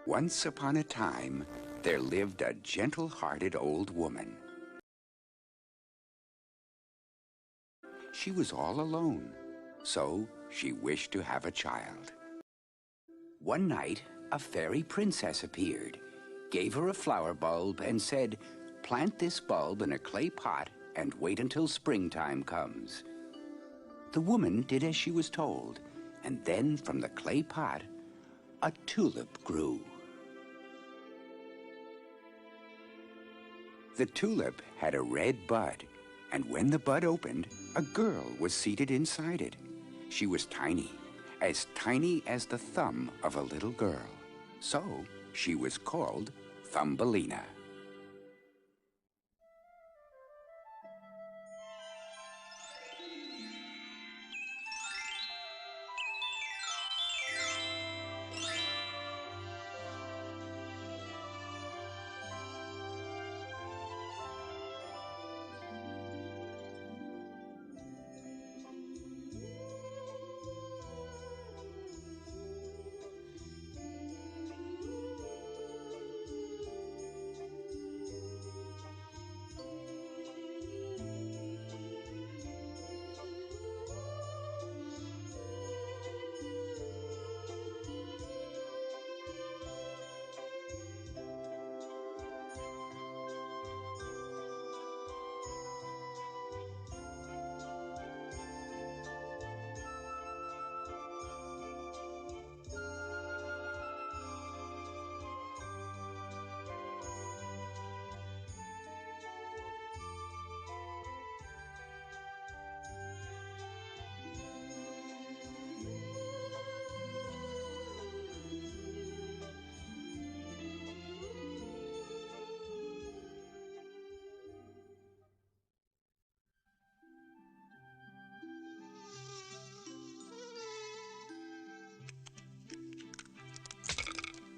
Once upon a time, there lived a gentle-hearted old woman. She was all alone, so she wished to have a child. One night, a fairy princess appeared, gave her a flower bulb, and said, "Plant this bulb in a clay pot and wait until springtime comes." The woman did as she was told, and then from the clay pot, a tulip grew. The tulip had a red bud, and when the bud opened, a girl was seated inside it. She was tiny as the thumb of a little girl. So she was called Thumbelina.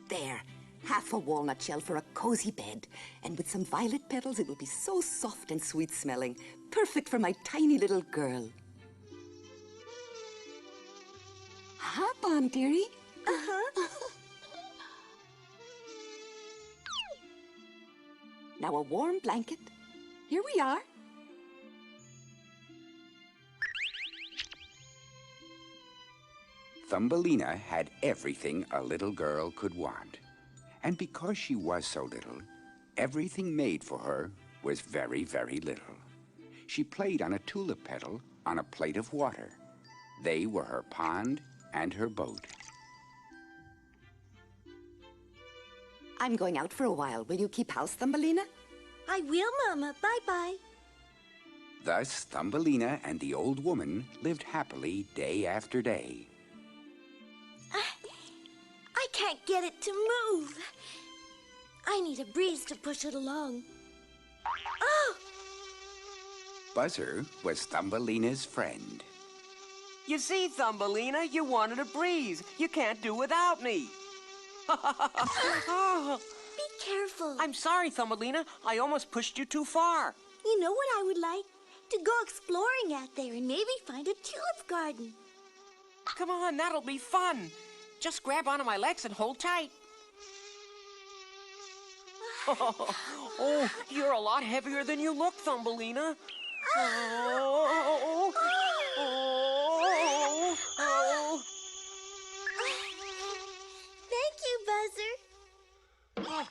There, half a walnut shell for a cozy bed. And with some violet petals, it will be so soft and sweet-smelling. Perfect for my tiny little girl. Hop on, dearie. Uh-huh. Now a warm blanket. Here we are. Thumbelina had everything a little girl could want. And because she was so little, everything made for her was very, very little. She played on a tulip petal on a plate of water. They were her pond and her boat. I'm going out for a while. Will you keep house, Thumbelina? I will, Mama. Bye-bye. Thus, Thumbelina and the old woman lived happily day after day. I can't get it to move. I need a breeze to push it along. Oh! Buzzer was Thumbelina's friend. You see, Thumbelina, you wanted a breeze. You can't do without me. Be careful. I'm sorry, Thumbelina. I almost pushed you too far. You know what I would like? To go exploring out there and maybe find a tulip garden. Come on, that'll be fun. Just grab onto my legs and hold tight. Oh, you're a lot heavier than you look, Thumbelina. Oh. Thank you, Buzzer.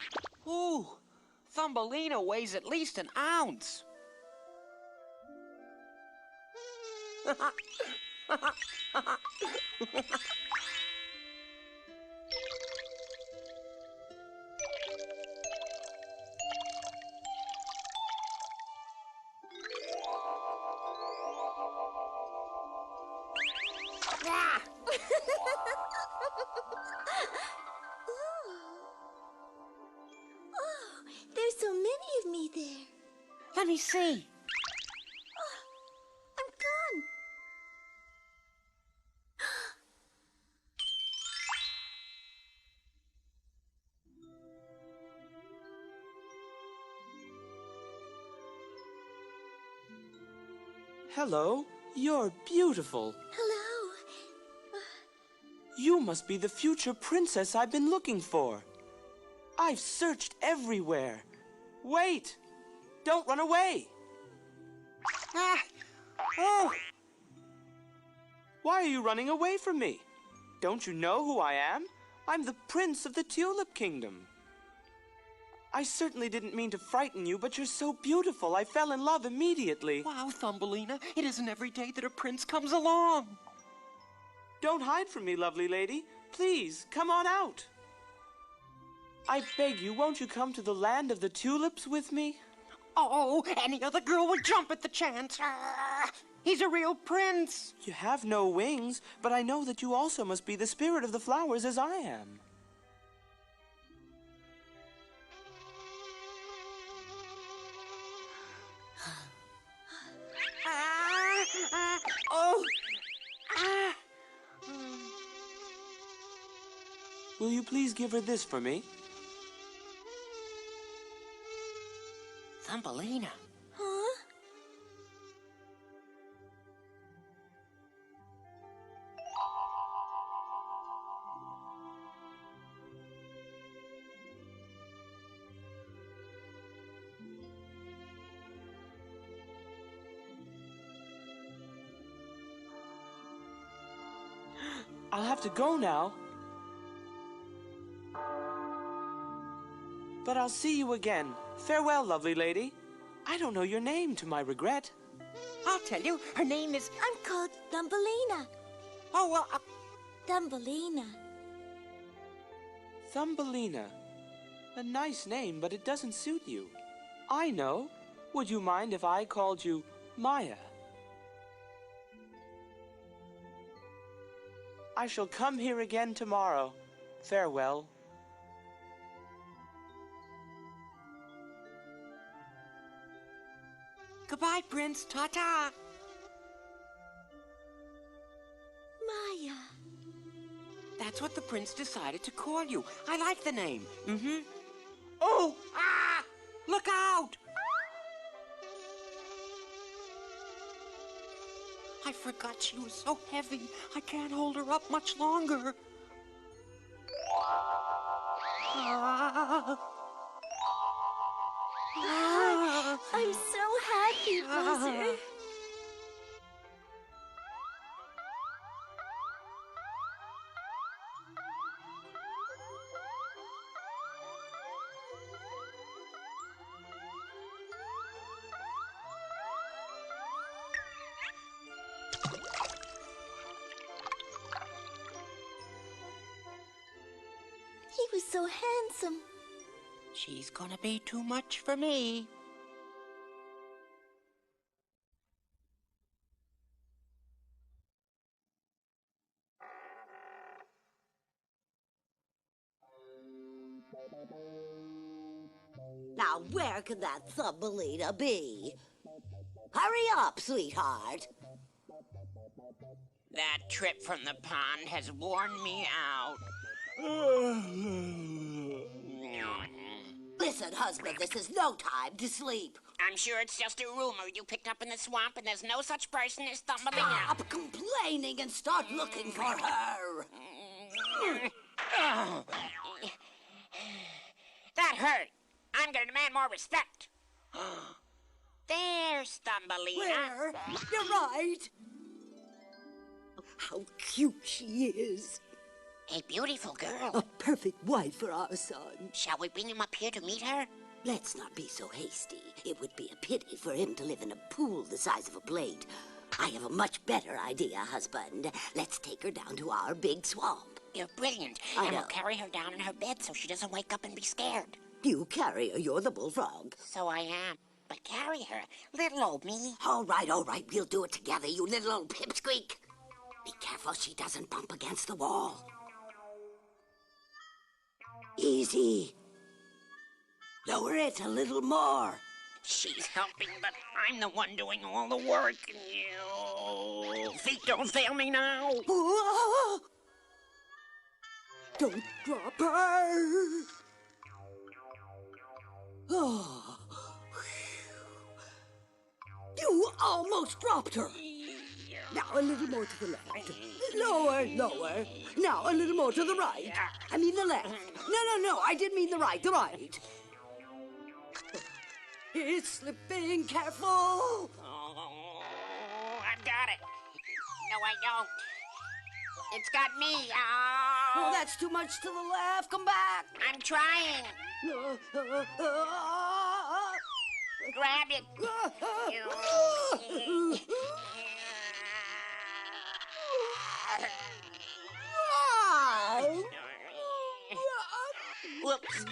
Ooh, Thumbelina weighs at least an ounce. Oh, there's so many of me there. Let me see. I'm gone. Hello, you're beautiful. Hello. You must be the future princess I've been looking for. I've searched everywhere. Wait! Don't run away! Ah! Oh! Why are you running away from me? Don't you know who I am? I'm the Prince of the Tulip Kingdom. I certainly didn't mean to frighten you, but you're so beautiful, I fell in love immediately. Wow, Thumbelina, it isn't every day that a prince comes along. Don't hide from me, lovely lady. Please, come on out. I beg you, won't you come to the land of the tulips with me? Oh, any other girl would jump at the chance. Ah, he's a real prince. You have no wings, but I know that you also must be the spirit of the flowers as I am. Oh! Ah! Will you please give her this for me? Thumbelina. Huh? I'll have to go now. But I'll see you again. Farewell, lovely lady. I don't know your name, to my regret. I'll tell you, her name is... I'm called Thumbelina. Oh, well, Thumbelina. Thumbelina. A nice name, but it doesn't suit you. I know. Would you mind if I called you Maya? I shall come here again tomorrow. Farewell. Goodbye, Prince. Ta-ta. Maya. That's what the prince decided to call you. I like the name. Mm-hmm. Oh! Ah! Look out! I forgot she was so heavy. I can't hold her up much longer. Ah. Ah. I'm so happy, Buzzer. He was so handsome. She's gonna be too much for me. Now, where could that Thumbelina be? Hurry up, sweetheart. That trip from the pond has worn me out. Listen, husband, this is no time to sleep. I'm sure it's just a rumor you picked up in the swamp and there's no such person as Thumbelina. Stop complaining and start looking for her. That hurt. I'm gonna demand more respect. There's Thumbelina. Where? You're right. How cute she is. A beautiful girl. A perfect wife for our son. Shall we bring him up here to meet her? Let's not be so hasty. It would be a pity for him to live in a pool the size of a plate. I have a much better idea, husband. Let's take her down to our big swamp. You're brilliant. I And know. we'll carry her down in her bed so she doesn't wake up and be scared. You carry her. You're the bullfrog. So I am. But carry her. Little old me. All right. We'll do it together, you little old pipsqueak. Be careful she doesn't bump against the wall. Easy. Lower it a little more. She's helping, but I'm the one doing all the work. You feet don't fail me now. Whoa! Don't drop her. Oh. You almost dropped her. Now a little more to the left. Lower, lower. Now a little more to the right. I mean the left. No, I didn't mean the right, the right. It's slipping, careful. Oh, I've got it. No, I don't. It's got me. Oh, that's too much to the left. Come back. I'm trying. Grab it. Whoops.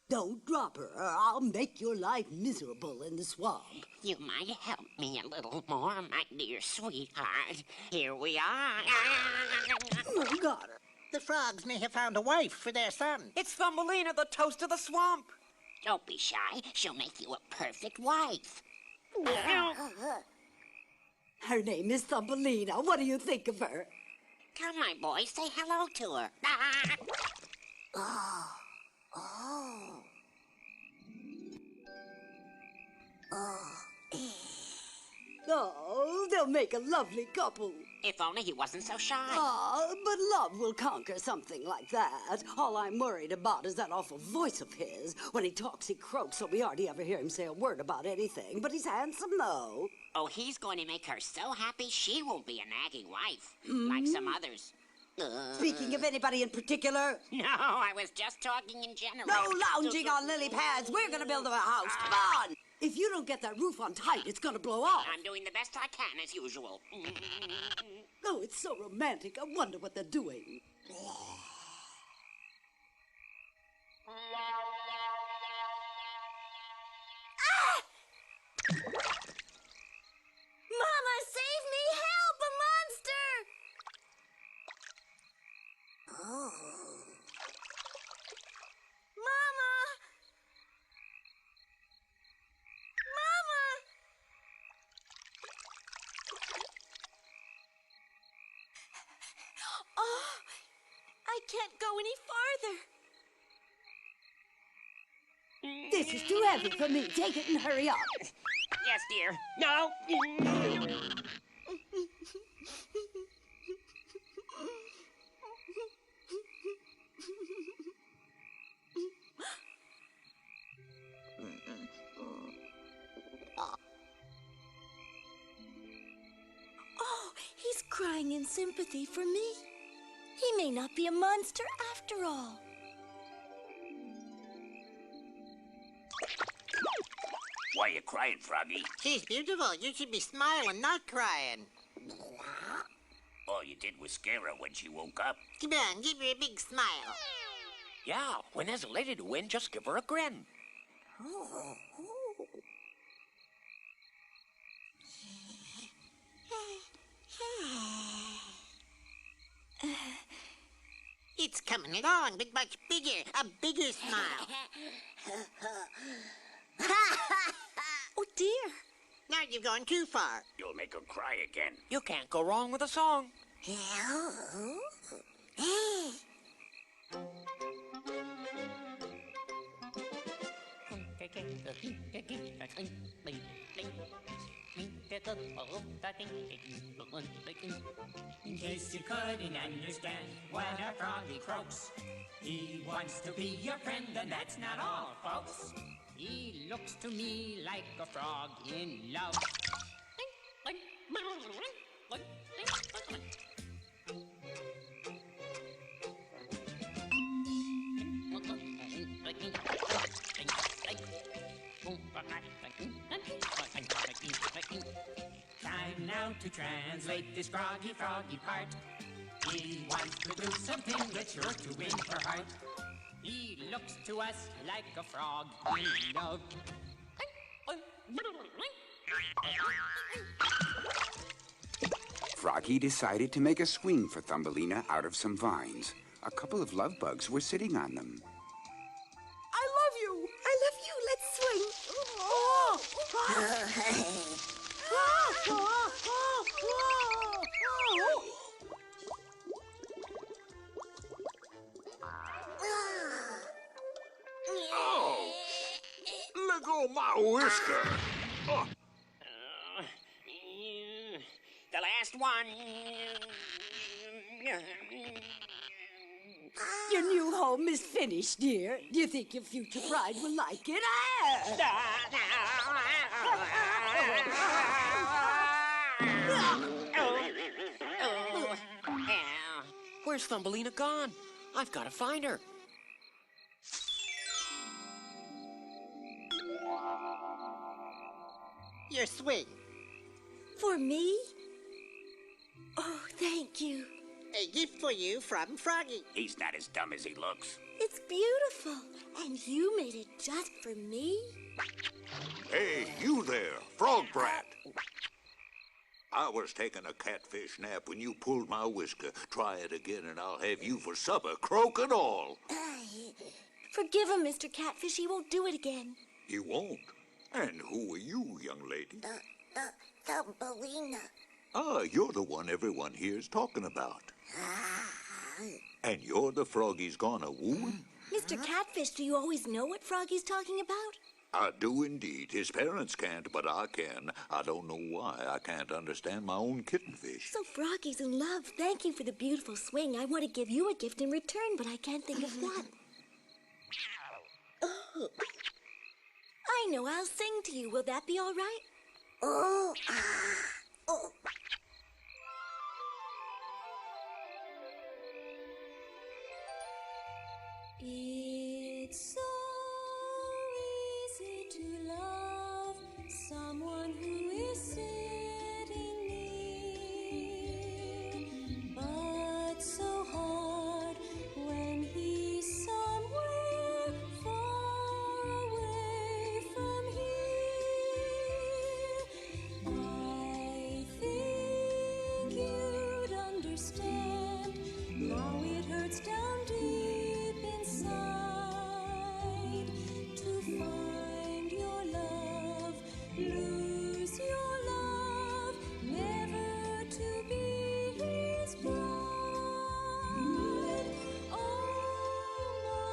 Don't drop her, or I'll make your life miserable in the swamp. You might help me a little more, my dear sweetheart. Here we are. I got her. The frogs may have found a wife for their son. It's Thumbelina, the toast of the swamp. Don't be shy. She'll make you a perfect wife. Her name is Thumbelina. What do you think of her? Come, my boy, say hello to her. Oh, they'll make a lovely couple. If only he wasn't so shy. But love will conquer something like that. All I'm worried about is that awful voice of his. When he talks, he croaks, so we hardly ever hear him say a word about anything. But he's handsome, though. Oh, he's going to make her so happy she won't be a nagging wife, like some others. Speaking of anybody in particular, No, I was just talking in general. no lounging on lily pads. We're gonna build them a house. Come on! If you don't get that roof on tight, it's gonna blow off. I'm doing the best I can, as usual. Oh, it's so romantic. I wonder what they're doing. Mama, save me! Help! A monster! Mama! Mama! Oh, I can't go any farther. This is too heavy for me. Take it and hurry up. Yes, dear. No. Oh, he's crying in sympathy for me. He may not be a monster after all. Why are you crying, Froggy? She's beautiful. You should be smiling, not crying. All you did was scare her when she woke up. Come on, give her a big smile. Yeah, when there's a lady to win, just give her a grin. It's coming along, but much bigger. A bigger smile. Oh, dear. Now you've gone too far. You'll make her cry again. You can't go wrong with a song. In case you couldn't understand when a froggy croaks, he wants to be your friend, and that's not all, folks. He looks to me like a frog in love. Time now to translate this froggy part. He wants to do something that's sure to win her heart. He looks to us like a frog in love. Froggy decided to make a swing for Thumbelina out of some vines. A couple of love bugs were sitting on them. I love you. Let's swing. Oh. Oh, my whisker! Oh. The last one. Your new home is finished, dear. Do you think your future bride will like it? Where's Thumbelina gone? I've got to find her. Your swing. For me? Oh, thank you. A gift for you from Froggy. He's not as dumb as he looks. It's beautiful. And you made it just for me? Hey, you there, frog brat. I was taking a catfish nap when you pulled my whisker. Try it again and I'll have you for supper, croak and all. Forgive him, Mr. Catfish. He won't do it again. He won't. And who are you, young lady? Thumbelina. Ah, you're the one everyone here's talking about. And you're the froggy's gonna woo? Mr. Catfish, do you always know what Froggy's talking about? I do indeed. His parents can't, but I can. I don't know why. I can't understand my own kittenfish. So Froggy's in love. Thank you for the beautiful swing. I want to give you a gift in return, but I can't think of what. Oh. I know. I'll sing to you. Will that be all right? Oh. It's so easy to love someone who is sitting near, but so hard when he's somewhere far away from here. I think you'd understand how it hurts down deep inside to find your love, lose your love, never to be his bride. Oh my,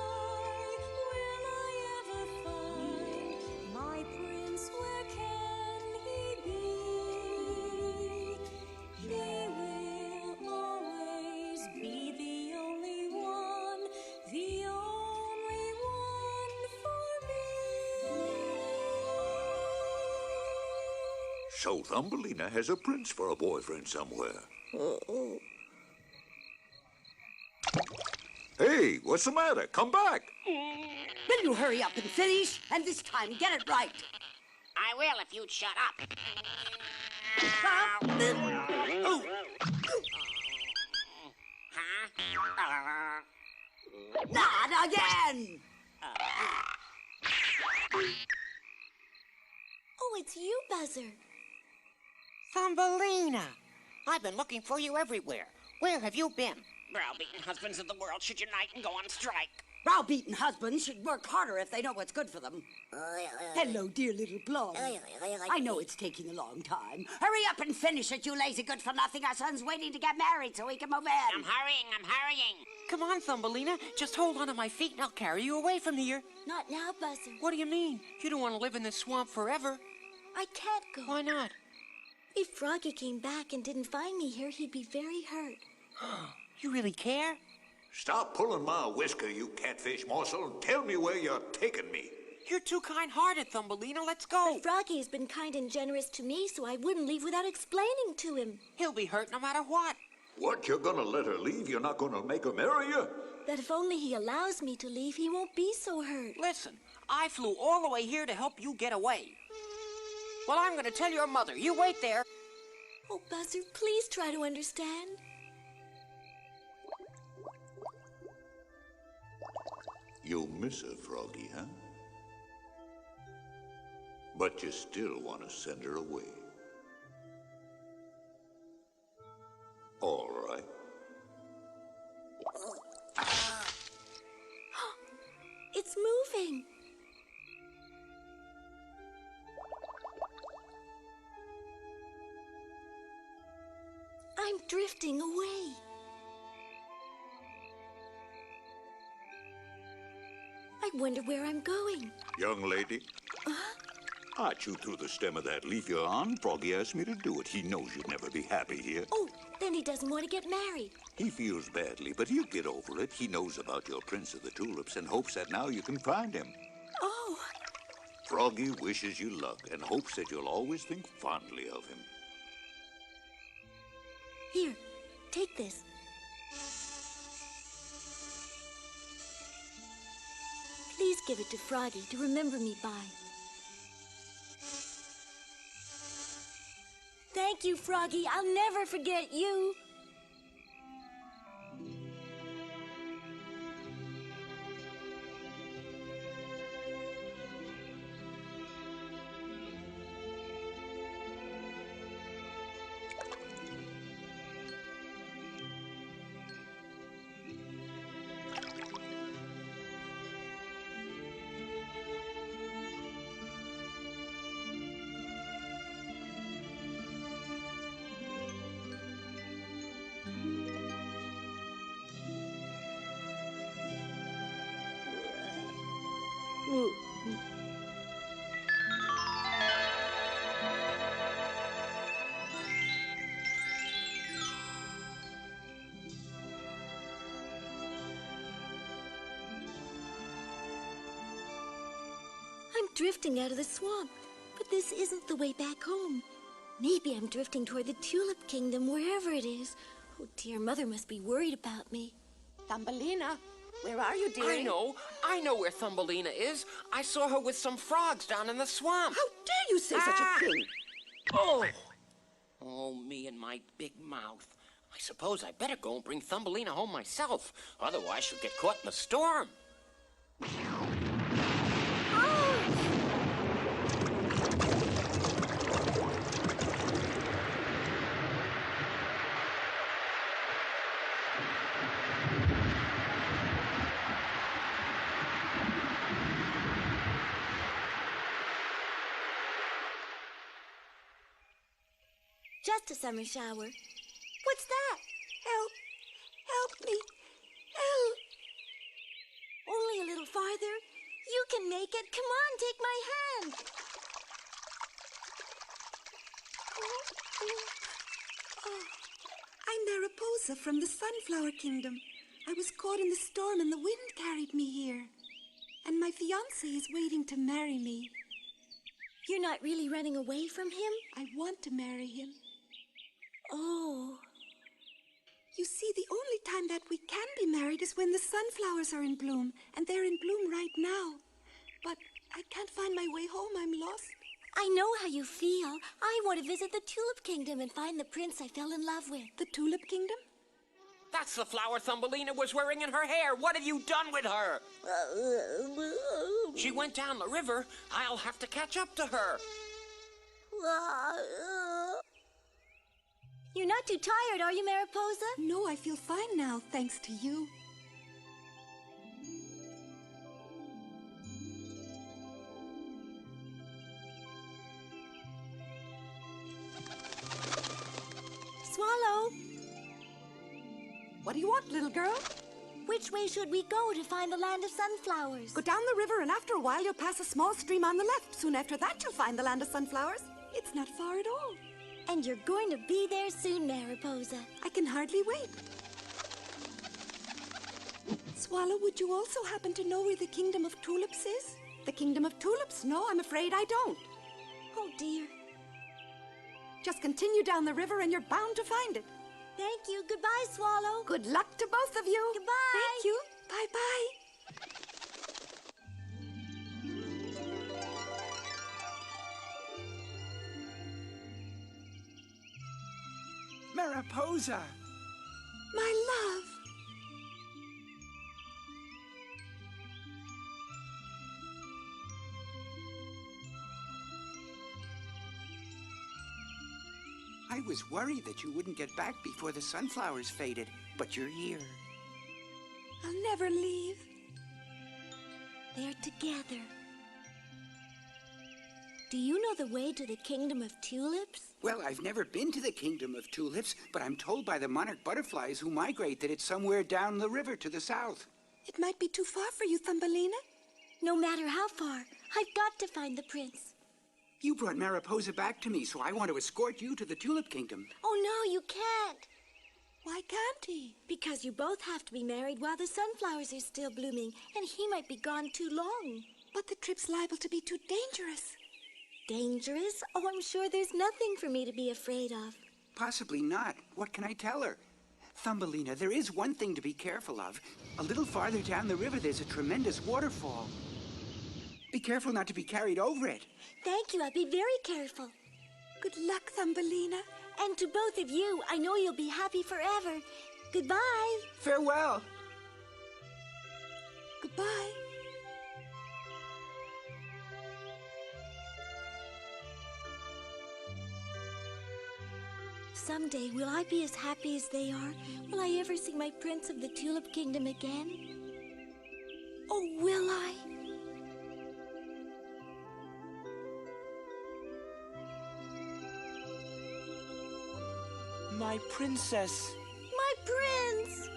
will I ever find my prince? Where can he be? He will always be the only one for me. So Thumbelina has a prince for a boyfriend somewhere. Hey, what's the matter? Come back. Will you hurry up and finish? And this time, get it right. I will if you'd shut up. Not again! Oh, it's you, Buzzer. Thumbelina! I've been looking for you everywhere. Where have you been? Browbeaten husbands of the world should unite and go on strike. Browbeaten husbands should work harder if they know what's good for them. Hello, dear little blonde. I know it's taking a long time. Hurry up and finish it, you lazy good-for-nothing. Our son's waiting to get married so he can move in. I'm hurrying. Come on, Thumbelina. Just hold on to my feet and I'll carry you away from here. Not now, Buzzer. What do you mean? You don't want to live in this swamp forever. I can't go. Why not? If Froggy came back and didn't find me here, he'd be very hurt. You really care? Stop pulling my whisker, you catfish morsel, and tell me where you're taking me. You're too kind-hearted, Thumbelina. Let's go. But Froggy has been kind and generous to me, so I wouldn't leave without explaining to him. He'll be hurt no matter what. What, you're gonna let her leave? You're not gonna make her marry you? That if only he allows me to leave, he won't be so hurt. Listen, I flew all the way here to help you get away. Well, I'm going to tell your mother. You wait there. Oh, Buzzer, please try to understand. You miss her, Froggy, huh? But you still want to send her away. All right. It's moving. I'm drifting away. I wonder where I'm going. Young lady, I chewed through the stem of that leaf you're on. Froggy asked me to do it. He knows you'd never be happy here. Oh, then he doesn't want to get married. He feels badly, but he'll get over it. He knows about your Prince of the Tulips and hopes that now you can find him. Oh. Froggy wishes you luck and hopes that you'll always think fondly of him. Here, take this. Please give it to Froggy to remember me by. Thank you, Froggy. I'll never forget you. I'm drifting out of the swamp, but this isn't the way back home. Maybe I'm drifting toward the Tulip Kingdom, wherever it is. Oh dear, Mother must be worried about me. Thumbelina, where are you, dearie? I know where Thumbelina is. I saw her with some frogs down in the swamp. How dare you say such a thing? Oh, me and my big mouth. I suppose I better go and bring Thumbelina home myself. Otherwise, she'll get caught in the storm. Just a summer shower. What's that? Help! Help me! Help! Only a little farther. You can make it. Come on, take my hand. Oh, I'm Mariposa from the Sunflower Kingdom. I was caught in the storm and the wind carried me here. And my fiancé is waiting to marry me. You're not really running away from him? I want to marry him. Oh. You see, the only time that we can be married is when the sunflowers are in bloom, and they're in bloom right now. But I can't find my way home. I'm lost. I know how you feel. I want to visit the Tulip Kingdom and find the prince I fell in love with. The Tulip Kingdom? That's the flower Thumbelina was wearing in her hair. What have you done with her? She went down the river. I'll have to catch up to her. You're not too tired, are you, Mariposa? No, I feel fine now, thanks to you. Swallow. What do you want, little girl? Which way should we go to find the land of sunflowers? Go down the river, and after a while you'll pass a small stream on the left. Soon after that, you'll find the land of sunflowers. It's not far at all. And you're going to be there soon, Mariposa. I can hardly wait. Swallow, would you also happen to know where the Kingdom of Tulips is? The Kingdom of Tulips? No, I'm afraid I don't. Oh, dear. Just continue down the river and you're bound to find it. Thank you. Goodbye, Swallow. Good luck to both of you. Goodbye. Thank you. Bye-bye. Mariposa! My love! I was worried that you wouldn't get back before the sunflowers faded, but you're here. I'll never leave. They're together. Do you know the way to the Kingdom of Tulips? Well, I've never been to the Kingdom of Tulips, but I'm told by the monarch butterflies who migrate that it's somewhere down the river to the south. It might be too far for you, Thumbelina. No matter how far, I've got to find the prince. You brought Mariposa back to me, so I want to escort you to the Tulip Kingdom. Oh, no, you can't. Why can't he? Because you both have to be married while the sunflowers are still blooming, and he might be gone too long. But the trip's liable to be too dangerous. Dangerous? Oh, I'm sure there's nothing for me to be afraid of. Possibly not. What can I tell her? Thumbelina, there is one thing to be careful of. A little farther down the river, there's a tremendous waterfall. Be careful not to be carried over it. Thank you. I'll be very careful. Good luck, Thumbelina. And to both of you, I know you'll be happy forever. Goodbye. Farewell. Goodbye. Someday, will I be as happy as they are? Will I ever see my prince of the Tulip Kingdom again? Oh, will I? My princess. My prince!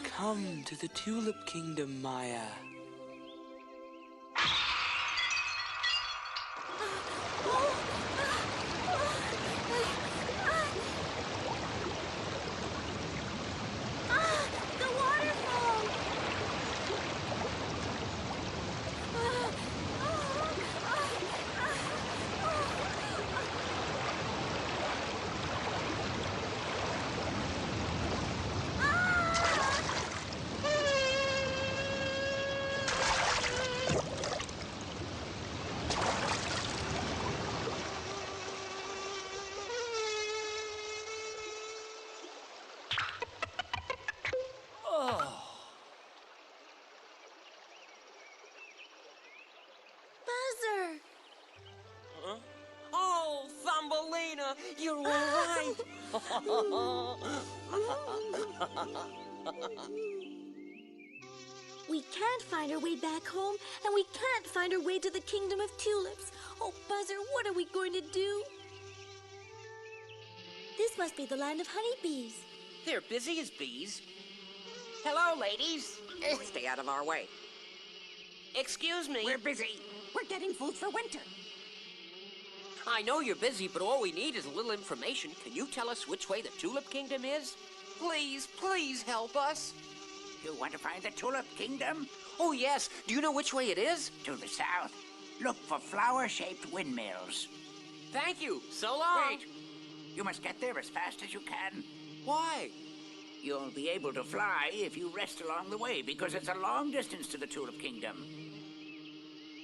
Come to the Tulip Kingdom, Maya. The waterfall! Buzzer! Huh? Oh, Thumbelina, you're all right. We can't find our way back home, and we can't find our way to the Kingdom of Tulips. Oh, Buzzer, what are we going to do? This must be the land of honeybees. They're busy as bees. Hello, ladies. Stay out of our way. Excuse me. We're busy. We're getting food for winter. I know you're busy, but all we need is a little information. Can you tell us which way the Tulip Kingdom is? Please, please help us. You want to find the Tulip Kingdom? Oh, yes. Do you know which way it is? To the south. Look for flower-shaped windmills. Thank you. So long. Wait. You must get there as fast as you can. Why? You'll be able to fly if you rest along the way, because it's a long distance to the Tulip Kingdom.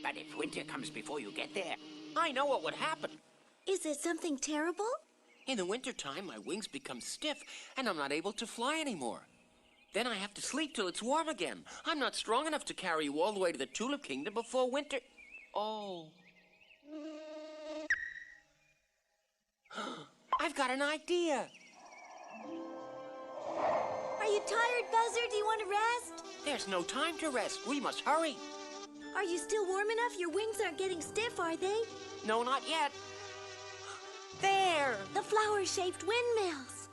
But if winter comes before you get there... I know what would happen. Is it something terrible? In the wintertime, my wings become stiff, and I'm not able to fly anymore. Then I have to sleep till it's warm again. I'm not strong enough to carry you all the way to the Tulip Kingdom before winter... Oh. I've got an idea. Are you tired, Buzzer? Do you want to rest? There's no time to rest. We must hurry. Are you still warm enough? Your wings aren't getting stiff, are they? No, not yet. There! The flower-shaped windmills.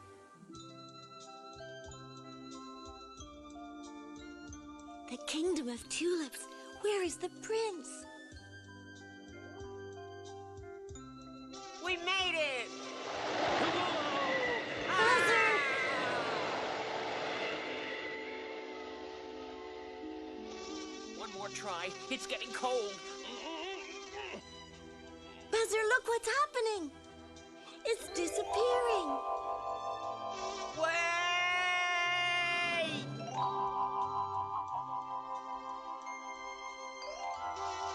The Kingdom of Tulips. Where is the prince? We made it! Buzzer! One more try. It's getting cold. Buzzer, look what's happening. It's disappearing. Wait!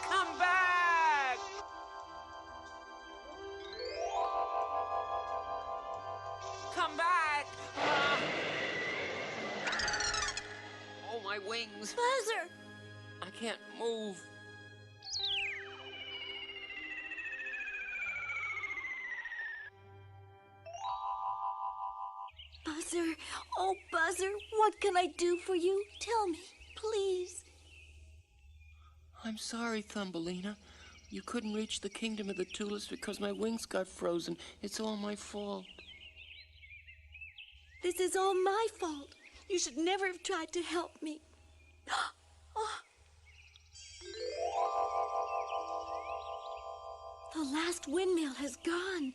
Come back! Come back! Oh, my wings. Buzzer! I can't move. Buzzer, oh Buzzer, what can I do for you? Tell me, please. I'm sorry, Thumbelina. You couldn't reach the kingdom of the tulips because my wings got frozen. It's all my fault. This is all my fault. You should never have tried to help me. Oh. The last windmill has gone.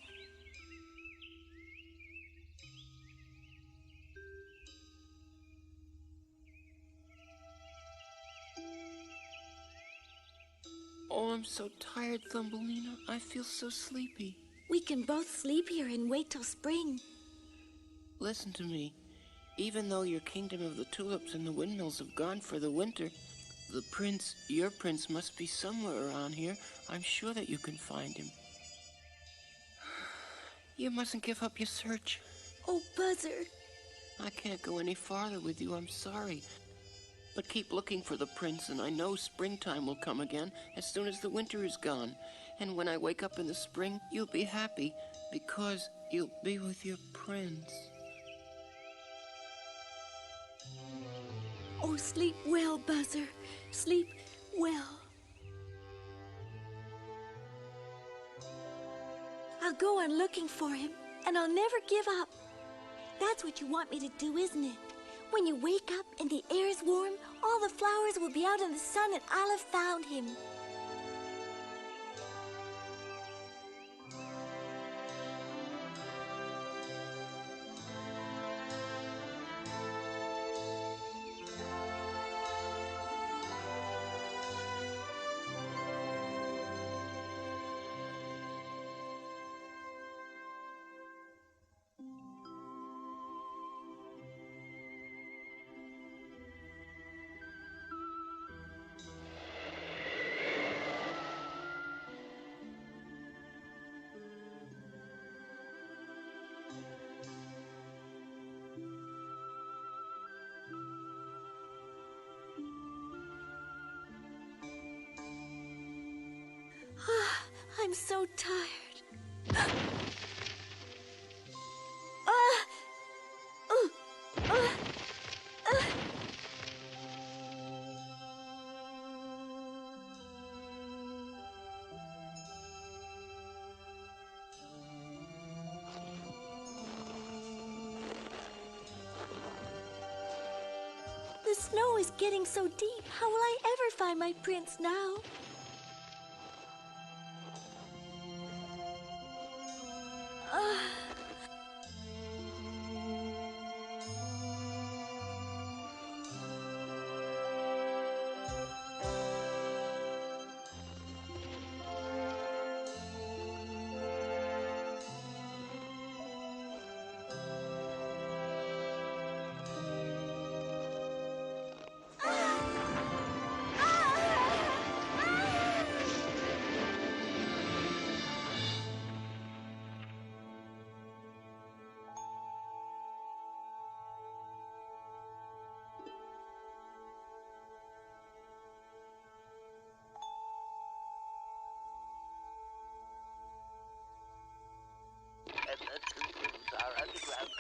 Oh, I'm so tired, Thumbelina. I feel so sleepy. We can both sleep here and wait till spring. Listen to me. Even though your kingdom of the tulips and the windmills have gone for the winter, the prince, your prince, must be somewhere around here. I'm sure that you can find him. You mustn't give up your search. Oh, Buzzer. I can't go any farther with you. I'm sorry. But keep looking for the prince, and I know springtime will come again as soon as the winter is gone. And when I wake up in the spring, you'll be happy because you'll be with your prince. Oh, sleep well, Buzzer. Sleep well. I'll go on looking for him, and I'll never give up. That's what you want me to do, isn't it? When you wake up and the air is warm, all the flowers will be out in the sun and I'll have found him. I'm so tired. The snow is getting so deep. How will I ever find my prince now?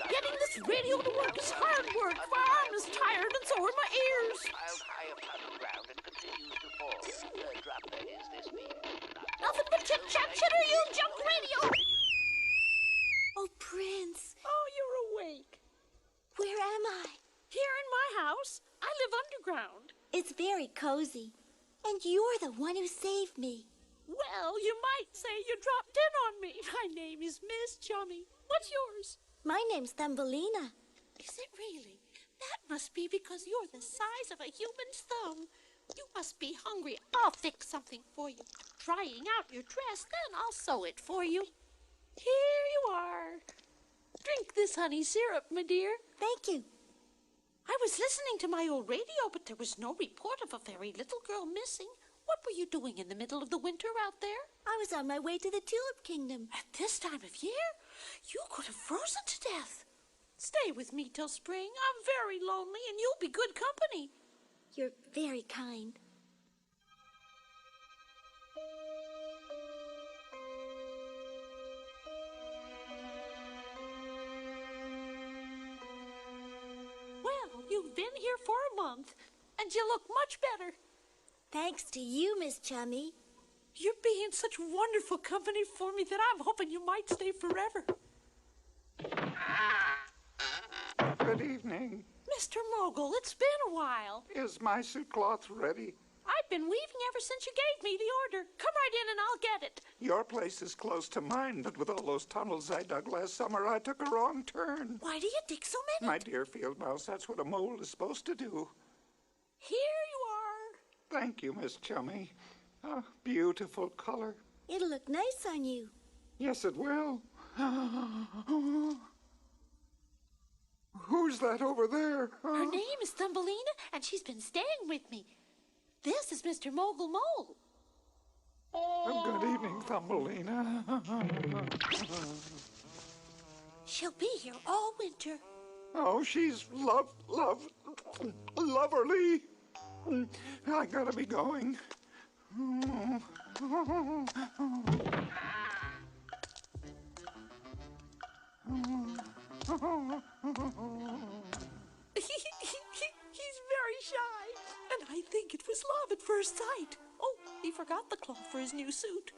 Getting this radio to work is hard work. My arm is tired and so are my ears. High upon the ground and continues to fall. Drop that is this beat. Nothing but chit-chat chitter, you junk radio. Oh, Prince. Oh, you're awake. Where am I? Here in my house. I live underground. It's very cozy. And you're the one who saved me. Well, you might say you dropped in on me. My name is Miss Chummy. What's yours? My name's Thumbelina. Is it really? That must be because you're the size of a human's thumb. You must be hungry. I'll fix something for you. Trying out your dress, then I'll sew it for you. Here you are. Drink this honey syrup, my dear. Thank you. I was listening to my old radio, but there was no report of a very little girl missing. What were you doing in the middle of the winter out there? I was on my way to the Tulip Kingdom. At this time of year? You could have frozen to death. Stay with me till spring. I'm very lonely, and you'll be good company. You're very kind. Well, you've been here for a month, and you look much better. Thanks to you, Miss Chummy. You're being such wonderful company for me that I'm hoping you might stay forever. Good evening. Mr. Mogul, it's been a while. Is my suit cloth ready? I've been weaving ever since you gave me the order. Come right in and I'll get it. Your place is close to mine, but with all those tunnels I dug last summer, I took a wrong turn. Why do you dig so many? My dear field mouse, that's what a mole is supposed to do. Here you are. Thank you, Miss Chummy. A beautiful color. It'll look nice on you. Yes, it will. Who's that over there? Her name is Thumbelina, and she's been staying with me. This is Mr. Mogul Mole. Good evening, Thumbelina. She'll be here all winter. Oh, she's loverly. I gotta be going. He's very shy, and I think it was love at first sight. Oh, he forgot the cloth for his new suit.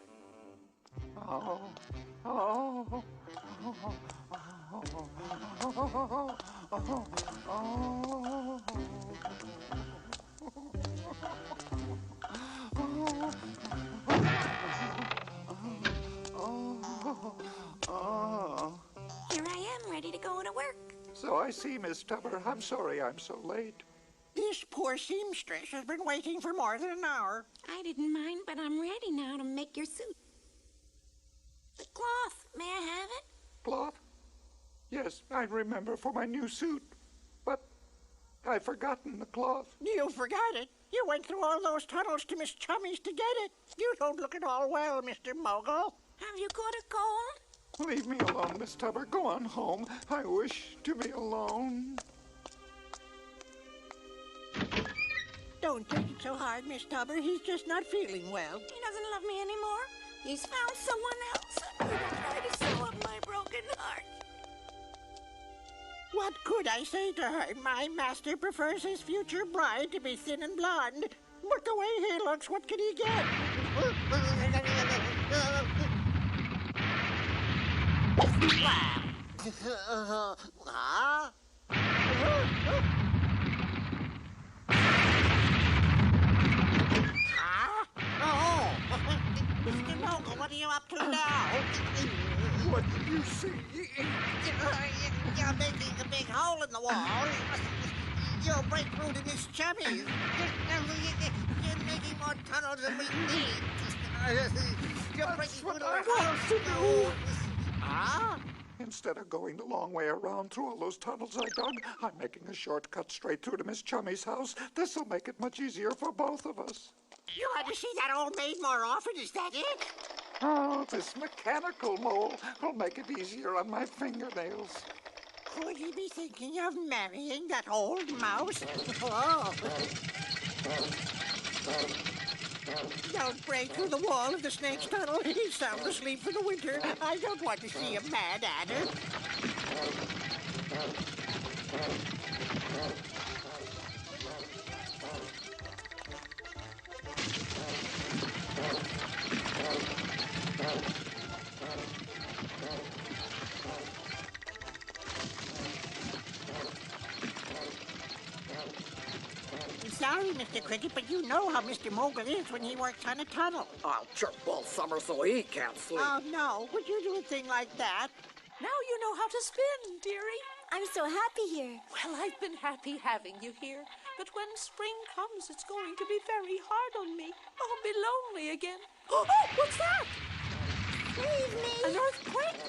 Here I am, ready to go to work. So I see, Miss Tubber. I'm sorry I'm so late. This poor seamstress has been waiting for more than an hour. I didn't mind, but I'm ready now to make your suit. The cloth, may I have it? Cloth? Yes, I remember for my new suit. But I've forgotten the cloth. You forgot it. You went through all those tunnels to Miss Chummy's to get it. You don't look at all well, Mr. Mogul. Have you got a cold? Leave me alone, Miss Tubber. Go on home. I wish to be alone. Don't take it so hard, Miss Tubber. He's just not feeling well. He doesn't love me anymore. He's found someone else. I'm gonna try to sew up my broken heart. What could I say to her? My master prefers his future bride to be thin and blonde. But the way he looks, what can he get? Mr. Mogul, what are you up to now? What did you see? You're making a big hole in the wall. You'll break through to Miss Chummy's. You're making more tunnels than we need. You're breaking through to her house. Instead of going the long way around through all those tunnels I dug, I'm making a shortcut straight through to Miss Chummy's house. This'll make it much easier for both of us. You want to see that old maid more often, is that it? Oh, this mechanical mole will make it easier on my fingernails. Could he be thinking of marrying that old mouse? Oh. Don't break through the wall of the snake's tunnel. He's sound asleep for the winter. I don't want to see a mad adder. Sorry, Mr. Cricket, but you know how Mr. Mogul is when he works on a tunnel. I'll chirp all summer so he can't sleep. Oh, no. Would you do a thing like that? Now you know how to spin, dearie. I'm so happy here. Well, I've been happy having you here. But when spring comes, it's going to be very hard on me. I'll be lonely again. Oh, what's that? Leave me. An earthquake?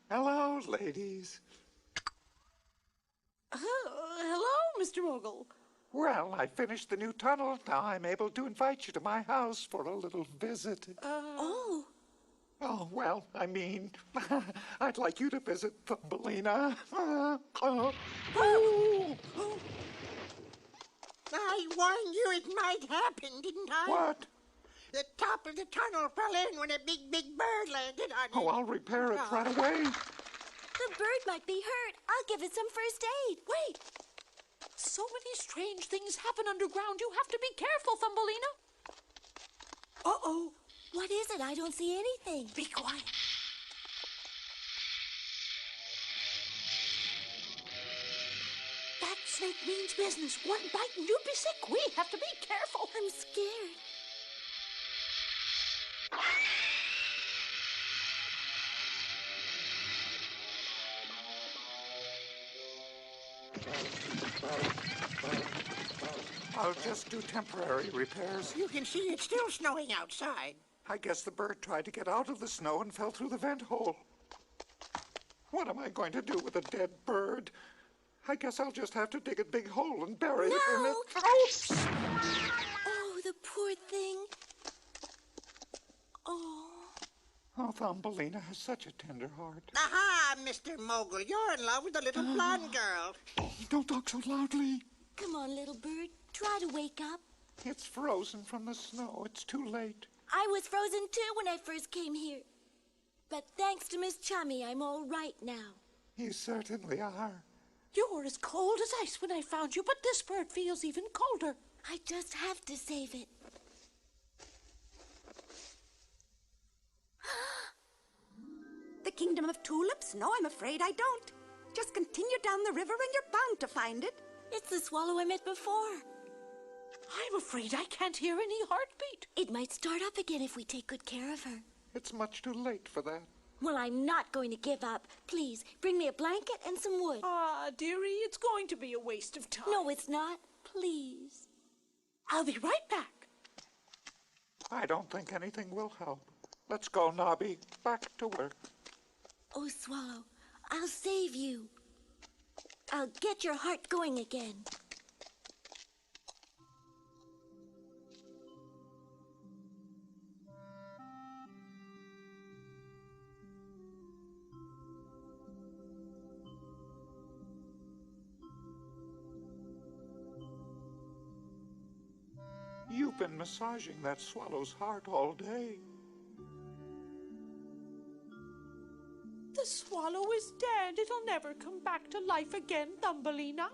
Hello, ladies. Hello, Mr. Mogul. Well, I finished the new tunnel. Now I'm able to invite you to my house for a little visit. Oh, well, I mean, I'd like you to visit Thumbelina. I warned you it might happen, didn't I? What? The top of the tunnel fell in when a big bird landed on it. Oh, I'll repair it right away. The bird might be hurt. I'll give it some first aid. Wait! So many strange things happen underground. You have to be careful, Thumbelina. Uh-oh. What is it? I don't see anything. Be quiet. That snake means business. One bite and you'd be sick. We have to be careful. I'm scared. I'll just do temporary repairs. You can see it's still snowing outside. I guess the bird tried to get out of the snow and fell through the vent hole. What am I going to do with a dead bird? I guess I'll just have to dig a big hole and bury it in it. Oops! Oh, the poor thing. Oh. Oh, Thumbelina has such a tender heart. Aha, Mr. Mogul, you're in love with the little blonde girl. Don't talk so loudly. Come on, little bird. Try to wake up. It's frozen from the snow. It's too late. I was frozen too when I first came here. But thanks to Miss Chummy, I'm all right now. You certainly are. You were as cold as ice when I found you, but this bird feels even colder. I just have to save it. The kingdom of tulips? No, I'm afraid I don't. Just continue down the river and you're bound to find it. It's the swallow I met before. I'm afraid I can't hear any heartbeat. It might start up again if we take good care of her. It's much too late for that. Well, I'm not going to give up. Please, bring me a blanket and some wood. Ah, dearie, it's going to be a waste of time. No, it's not. Please. I'll be right back. I don't think anything will help. Let's go, Nobby. Back to work. Oh, Swallow, I'll save you. I'll get your heart going again. You've been massaging that swallow's heart all day. The swallow is dead. It'll never come back to life again, Thumbelina.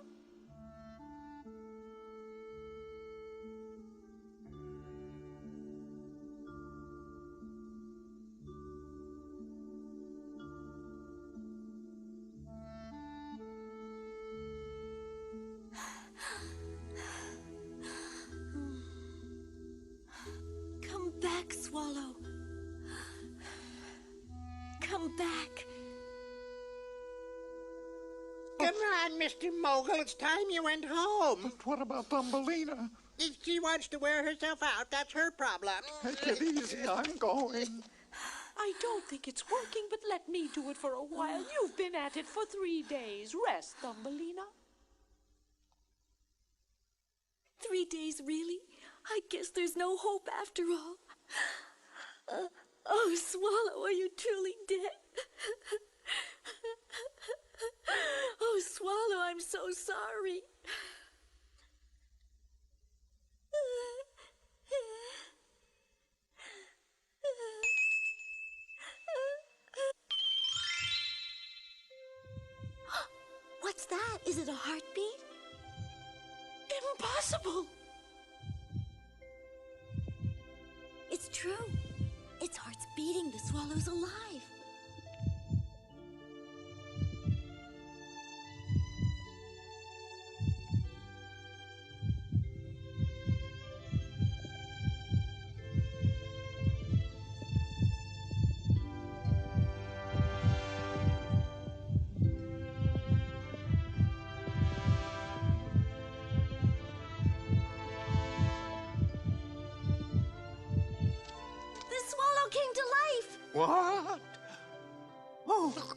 Come back, Swallow. Come back. Come on, Mr. Mogul, it's time you went home. But what about Thumbelina? If she wants to wear herself out, that's her problem. Take it easy, I'm going. I don't think it's working, but let me do it for a while. You've been at it for 3 days. Rest, Thumbelina. 3 days, really? I guess there's no hope after all. Oh, Swallow, are you truly dead? Oh, Swallow, I'm so sorry. What's that? Is it a heartbeat? Impossible! It's true. Its heart's beating. The swallow's alive. Came to life. What? Oh.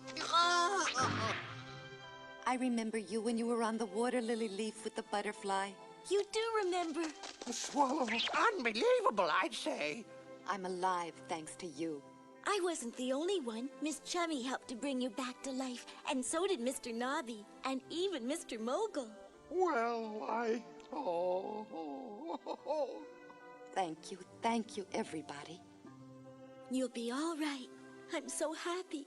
I remember you when you were on the water lily leaf with the butterfly. You do remember. The swallow. Unbelievable, I'd say. I'm alive thanks to you. I wasn't the only one. Miss Chummy helped to bring you back to life, and so did Mr. Nobby, and even Mr. Mogul. Well, Oh. Thank you, everybody. You'll be all right. I'm so happy.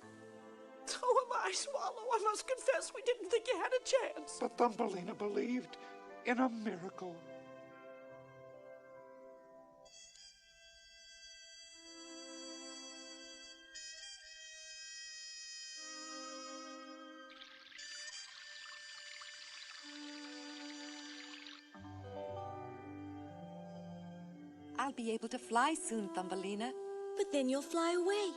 So am my swallow. I must confess we didn't think you had a chance. But Thumbelina believed in a miracle. I'll be able to fly soon, Thumbelina. But then you'll fly away.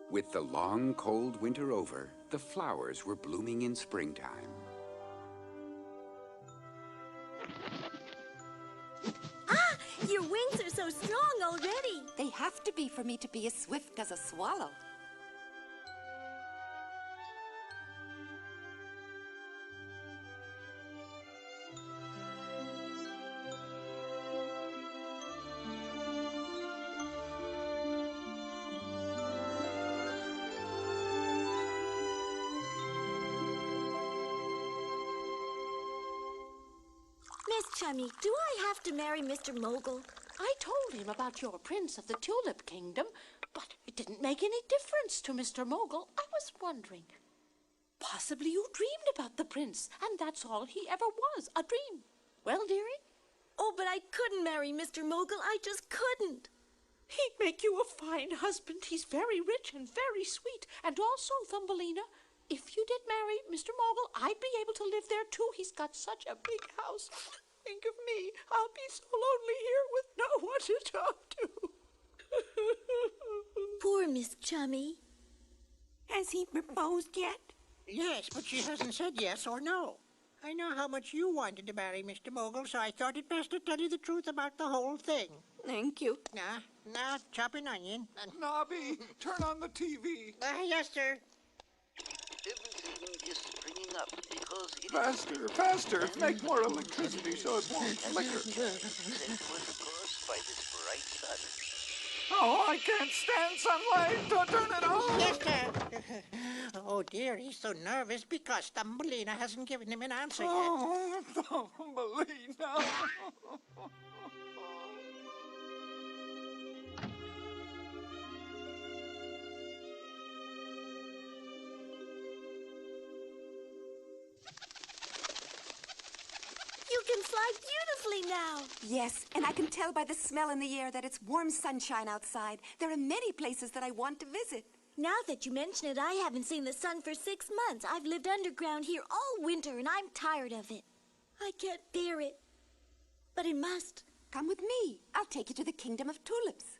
With the long, cold winter over, the flowers were blooming in springtime. Ah! Your wings are so strong already. They have to be for me to be as swift as a swallow. Miss Chummy, do I have to marry Mr. Mogul? I told him about your prince of the Tulip Kingdom, but it didn't make any difference to Mr. Mogul. I was wondering. Possibly you dreamed about the prince, and that's all he ever was, a dream. Well, dearie? Oh, but I couldn't marry Mr. Mogul. I just couldn't. He'd make you a fine husband. He's very rich and very sweet. And also, Thumbelina, if you did marry Mr. Mogul, I'd be able to live there, too. He's got such a big house. Think of me. I'll be so lonely here with no one to talk to. Poor Miss Chummy. Has he proposed yet? Yes, but she hasn't said yes or no. I know how much you wanted to marry Mr. Mogul, so I thought it best to tell you the truth about the whole thing. Thank you. Now, chop an onion. Nobby, turn on the TV. Yes, sir. Everything is springing up because it Faster, faster. Make more electricity so it won't flicker. except for, of course, by this bright sun. Oh, I can't stand sunlight. Don't turn it on. Yes, sir. Oh, dear, he's so nervous because Thumbelina hasn't given him an answer yet. Oh, Thumbelina. You can fly beautifully now. Yes, and I can tell by the smell in the air that it's warm sunshine outside. There are many places that I want to visit. Now that you mention it, I haven't seen the sun for 6 months. I've lived underground here all winter, and I'm tired of it. I can't bear it. But I must. Come with me. I'll take you to the kingdom of tulips.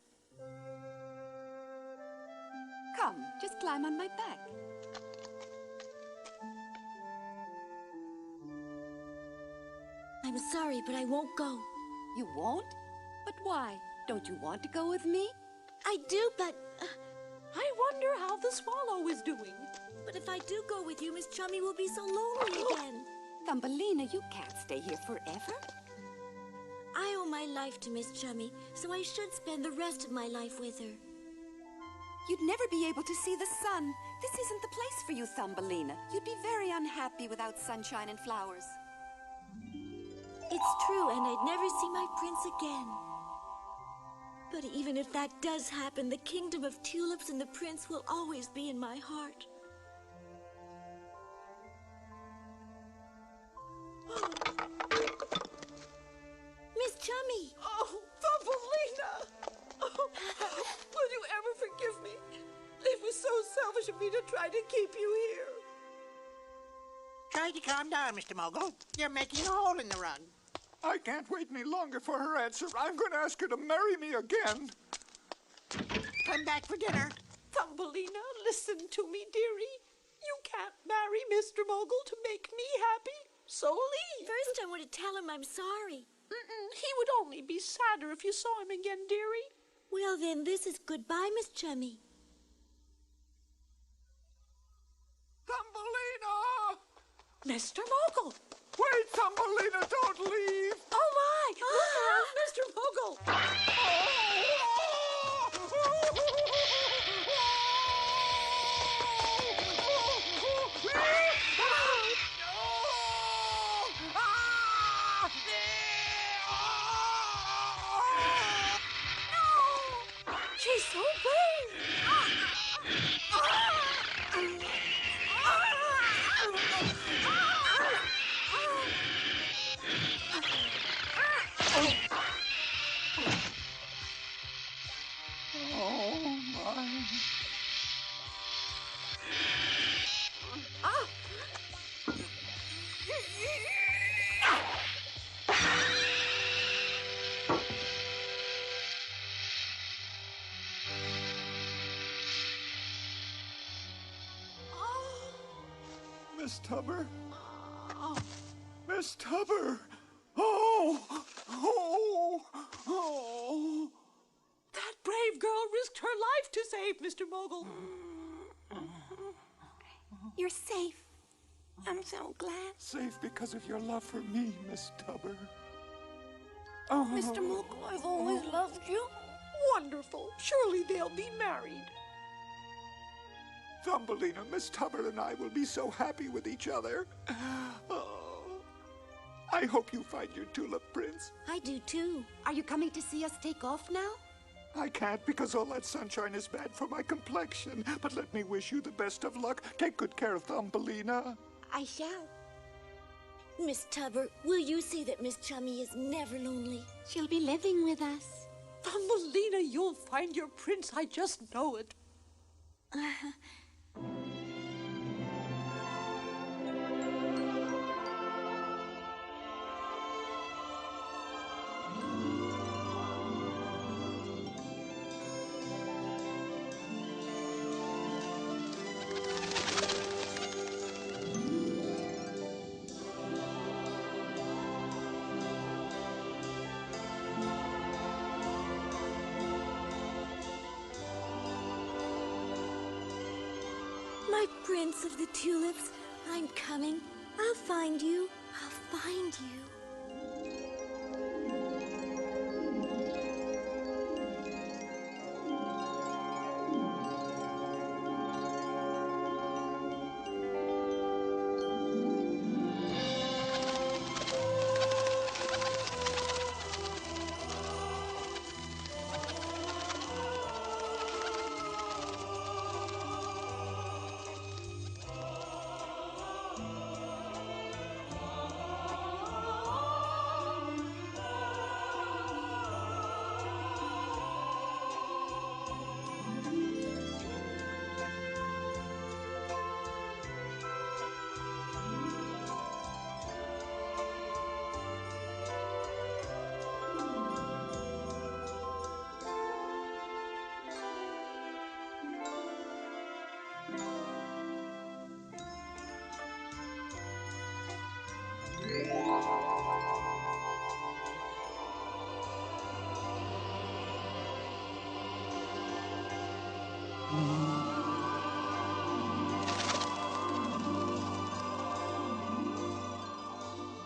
Come, just climb on my back. I'm sorry, but I won't go. You won't? But why? Don't you want to go with me? I do, but... I wonder how the swallow is doing. But if I do go with you, Miss Chummy will be so lonely again. Thumbelina, you can't stay here forever. I owe my life to Miss Chummy, so I should spend the rest of my life with her. You'd never be able to see the sun. This isn't the place for you, Thumbelina. You'd be very unhappy without sunshine and flowers. It's true, and I'd never see my prince again. But even if that does happen, the kingdom of tulips and the prince will always be in my heart. Miss Chummy! Oh, Thumbelina! Oh, will you ever forgive me? It was so selfish of me to try to keep you here. Try to calm down, Mr. Mogul. You're making a hole in the rug. I can't wait any longer for her answer. I'm going to ask her to marry me again. Come back for dinner. Thumbelina, listen to me, dearie. You can't marry Mr. Mogul to make me happy, so leave. First, I want to tell him I'm sorry. He would only be sadder if you saw him again, dearie. Well, then, this is goodbye, Miss Chummy. Thumbelina! Mr. Mogul! Wait, Thumbelina, don't leave! Oh, my! Look out, Mr. Mogul! She's so brave! Miss Tubber. Miss Tubber. Oh! Oh! Oh! That brave girl risked her life to save Mr. Mogul. You're safe. I'm so glad. Safe because of your love for me, Miss Tubber. Mr. Mogul, I've always loved you. Wonderful. Surely they'll be married. Thumbelina, Miss Tubber and I will be so happy with each other. Oh, I hope you find your tulip prince. I do too. Are you coming to see us take off now? I can't because all that sunshine is bad for my complexion. But let me wish you the best of luck. Take good care of Thumbelina. I shall. Miss Tubber, will you see that Miss Chummy is never lonely? She'll be living with us. Thumbelina, you'll find your prince. I just know it. My prince of the tulips, I'm coming. I'll find you. I'll find you.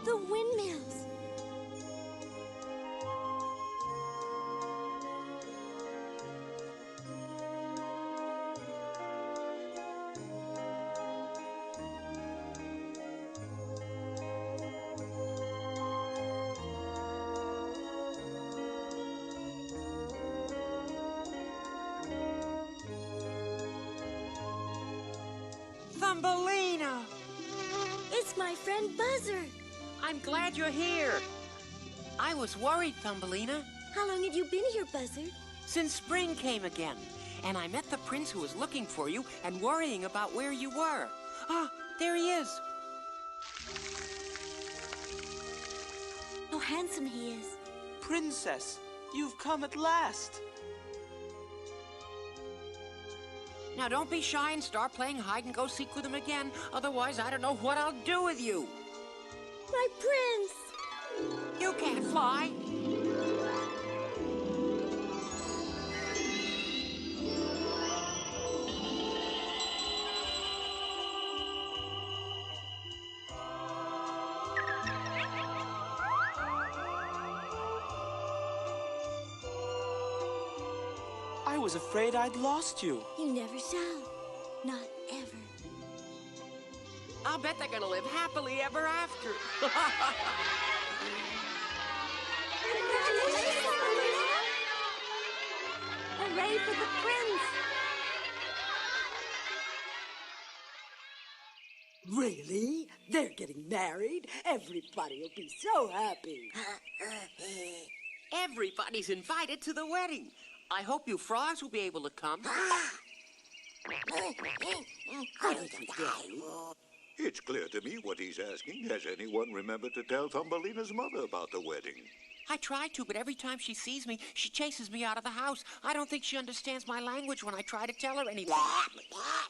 The windmills. Thumbelina! It's my friend Buzzer. I'm glad you're here. I was worried, Thumbelina. How long have you been here, Buzzer? Since spring came again. And I met the prince who was looking for you and worrying about where you were. Ah, there he is. How handsome he is. Princess, you've come at last. Now don't be shy and start playing hide and go seek with him again. Otherwise, I don't know what I'll do with you. My prince! You can't fly. I was afraid I'd lost you. You never shall. Not ever. I'll bet they're gonna live happily ever after. Hooray for the prince! Really? They're getting married? Everybody will be so happy. Everybody's invited to the wedding. I hope you frogs will be able to come. It's clear to me what he's asking. Has anyone remembered to tell Thumbelina's mother about the wedding? I try to, but every time she sees me, she chases me out of the house. I don't think she understands my language when I try to tell her anything.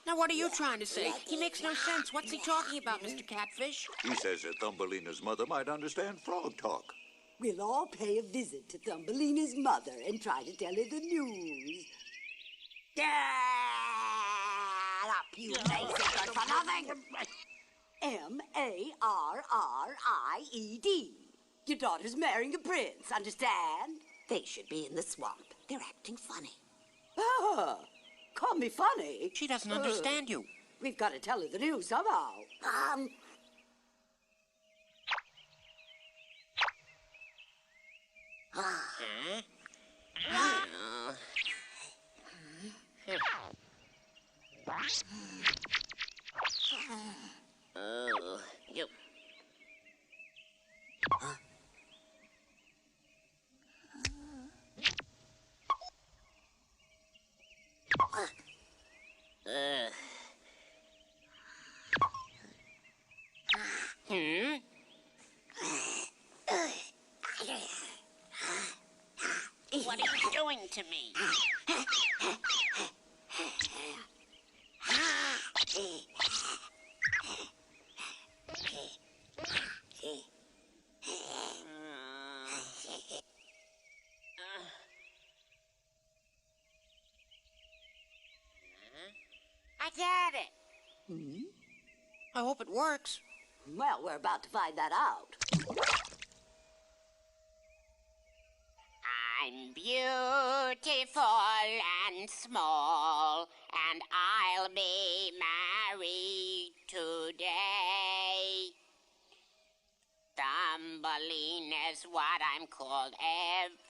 Now, what are you trying to say? He makes no sense. What's he talking about, Mr. Catfish? He says that Thumbelina's mother might understand frog talk. We'll all pay a visit to Thumbelina's mother and try to tell her the news. Get up, you lazy good for nothing! M-A-R-R-I-E-D. Your daughter's marrying a prince, understand? They should be in the swamp. They're acting funny. Ah, call me funny? She doesn't understand you. We've got to tell her the news somehow. Oh, you. What are you doing to me? I got it. I hope it works. Well, we're about to find that out. I'm beautiful and small, and I'll be married today. Thumbelina's what I'm called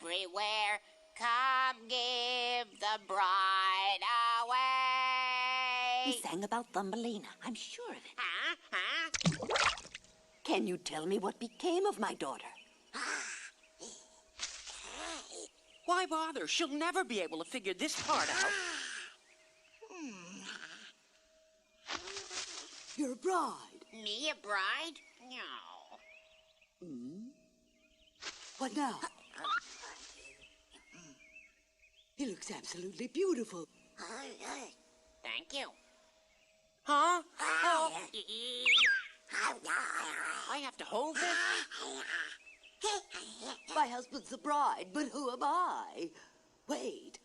everywhere. Come give the bride away. He sang about Thumbelina. I'm sure of it. Can you tell me what became of my daughter? Why bother? She'll never be able to figure this part out. You're a bride. Me a bride? No. What now? He looks absolutely beautiful. Thank you. Huh? Oh. I have to hold this? My husband's the bride, but who am I? Wait,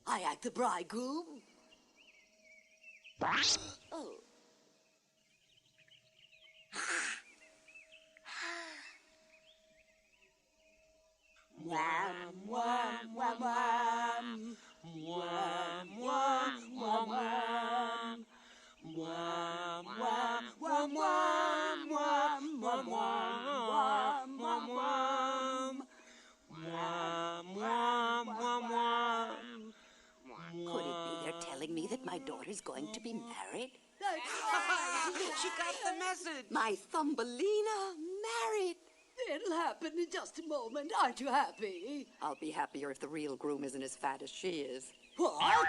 I act the bridegroom? Oh. Wham, wham, wham, wham. Wham, wham, wham, wham. Wham, wham, wham, wham, wham, wham, wham, wham, wham. Wham, wham, wham, wham. Could it be they're telling me that my daughter's going to be married? She got the message. My Thumbelina married. It'll happen in just a moment. Aren't you happy? I'll be happier if the real groom isn't as fat as she is. What?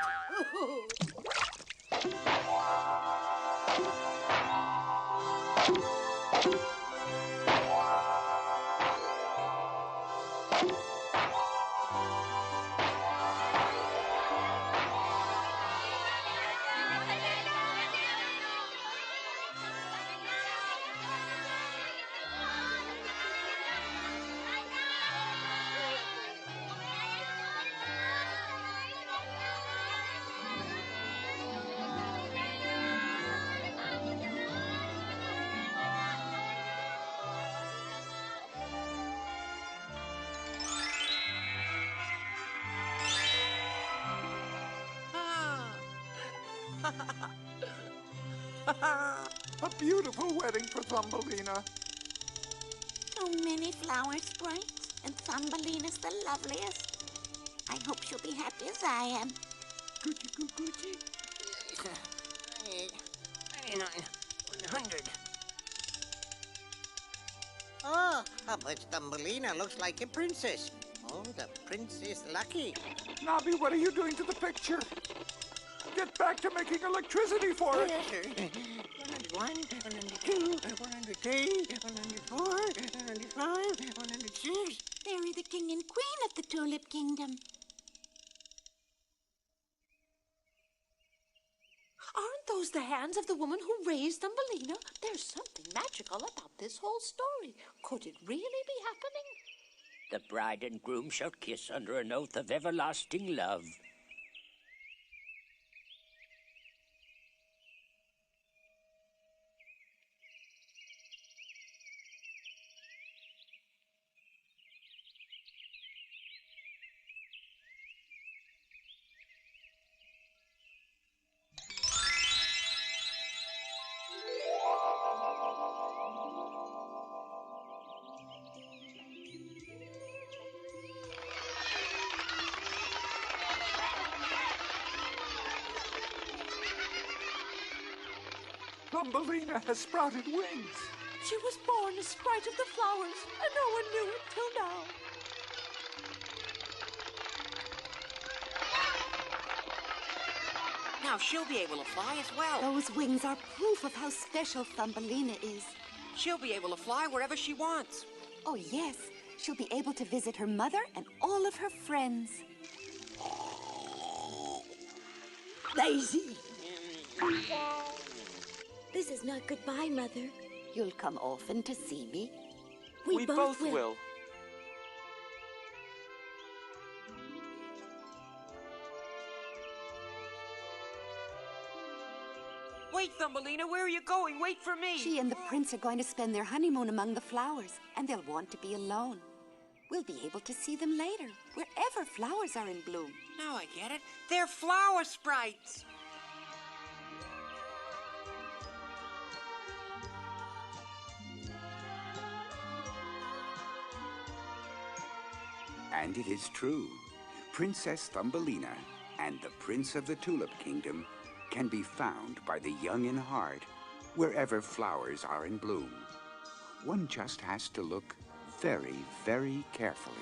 A beautiful wedding for Thumbelina. So many flowers, Sprites, and Thumbelina's the loveliest. I hope she'll be happy as I am. Gucci, Gucci. 99, 100. Oh, but Thumbelina looks like a princess. Oh, the prince is lucky. Nobby, what are you doing to the picture? Get back to making electricity for it. Yes, sir. 101, 102, 103, 104, 105, 106. Bury the king Tulip Kingdom. Aren't those the hands of the woman who raised Thumbelina? There's something magical about this whole story. Could it really be happening? The bride and groom shall kiss under an oath of everlasting love. Thumbelina has sprouted wings. She was born a sprite of the flowers, and no one knew it till now. Now she'll be able to fly as well. Those wings are proof of how special Thumbelina is. She'll be able to fly wherever she wants. Oh, yes. She'll be able to visit her mother and all of her friends. Daisy! This is not goodbye, Mother. You'll come often to see me? We both will. Wait, Thumbelina, where are you going? Wait for me. She and the prince are going to spend their honeymoon among the flowers, and they'll want to be alone. We'll be able to see them later, wherever flowers are in bloom. Now I get it. They're flower sprites. And it is true. Princess Thumbelina and the Prince of the Tulip Kingdom can be found by the young in heart wherever flowers are in bloom. One just has to look very, very carefully.